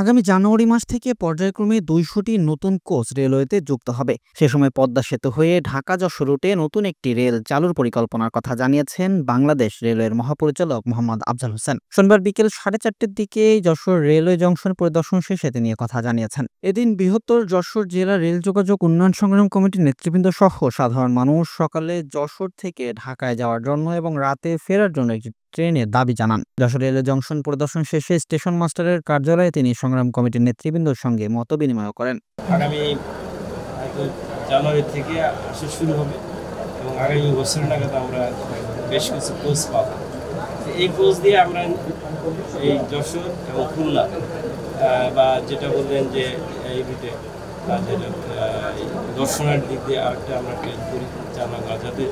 আগামী জানুয়ারি মাস থেকে পর্যায়ক্রমে ২০০টি নতুন কোচ রেলওয়েতে যুক্ত হবে। সে সময় পদ্মা সেতু হয়ে ঢাকা-যশোর রুটে নতুন একটি রেল চালুর পরিকল্পনার কথা জানিয়েছেন বাংলাদেশ রেলওয়ের মহাপরিচালক মোহাম্মদ আফজাল হোসেন। শনিবার বিকেল 4:30টার দিকে যশোর রেলওয়ে জংশন পরিদর্শন শেষে তিনি কথা জানিয়েছেন। এদিন বৃহত্তর যশোর জেলা রেল যোগাযোগ উন্নয়ন সংগ্রাম কমিটির নেতৃবৃন্দ সহ সাধারণ মানুষ সকালে যশোর থেকে ঢাকায় যাওয়ার জন্য এবং রাতে ফেরার জন্য একটি ট্রেনের দাবি জানান। যশোর রেলওয়ে জংশন পরিদর্শন শেষে স্টেশন মাস্টারের কার্যালয়ে তিনি সংগ্রাম কমিটির নেতৃবৃন্দের সঙ্গে মতবিনিময় করেন। আগামী জানুয়ারি থেকে আসা শুরু হবে এবং আগামী বছর নাগাদ আমরা বেশ কিছু কোচ পাবো। এই কোচ দিয়ে আমরা এই যশোর এবং খুলনা বা যেটা বললেন যে এই রুটে যেটা দর্শনের দিক দিয়ে আরেকটা আমরা ট্রেন পরিচালনা করা, যাতে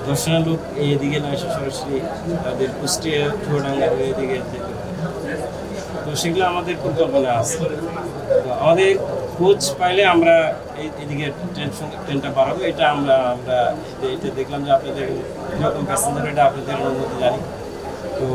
দর্শনের লোক এইদিকে না এসে সরাসরি তাদের কুষ্টিয়া চুয়াডাঙ্গা এদিকে যেতে পারে। তো সেগুলো আমাদের পরিকল্পনা আছে। তো আমাদের কোচ পাইলে আমরা এইদিকে ট্রেনটা বাড়াবো। এটা আমরা এটা দেখলাম যে আপনাদের যখন প্যাসেঞ্জার এটা আপনাদের অনুমতি জানি। তো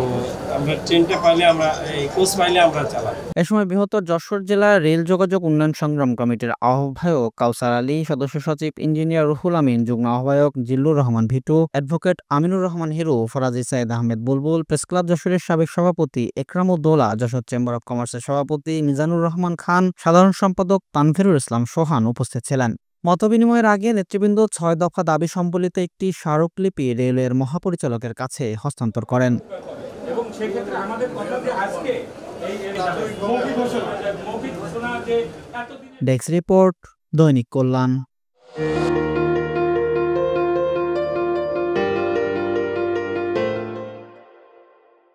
আমরা ট্রেনটা পাইলে আমরা এই কোচ পাইলে আমরা চালাবো। এ সময় বৃহত্তর যশোর জেলা রেল যোগাযোগ উন্নয়ন সংগ্রাম কমিটির আহ্বায়ক কাউসার আলী, সদস্য সচিব ইঞ্জিনিয়ার রুহুল আমিন, যুগ্ম আহ্বায়ক জিল্লুর রহমান ভিটু, অ্যাডভোকেট আমিনুর রহমান হিরু, ফরাজি সাইদ আহমেদ বুলবুল, প্রেস ক্লাব যশোরের সাবেক সভাপতি একরামউদ্দৌলা, যশোর চেম্বার অব কমার্সের সভাপতি মিজানুর রহমান খান, সাধারণ সম্পাদক তানভীরুল ইসলাম সোহান উপস্থিত ছিলেন। মতবিনিময়ের আগে নেতৃবৃন্দ ৬ দফা দাবি সম্বলিত একটি স্মারকলিপি রেলওয়ের মহাপরিচালকের কাছে হস্তান্তর করেন। এবং সেক্ষেত্রে আমাদের কথা যে আজকে এই মৌখিক ঘোষণা যে ডেস্ক রিপোর্ট, দৈনিক কল্যাণ।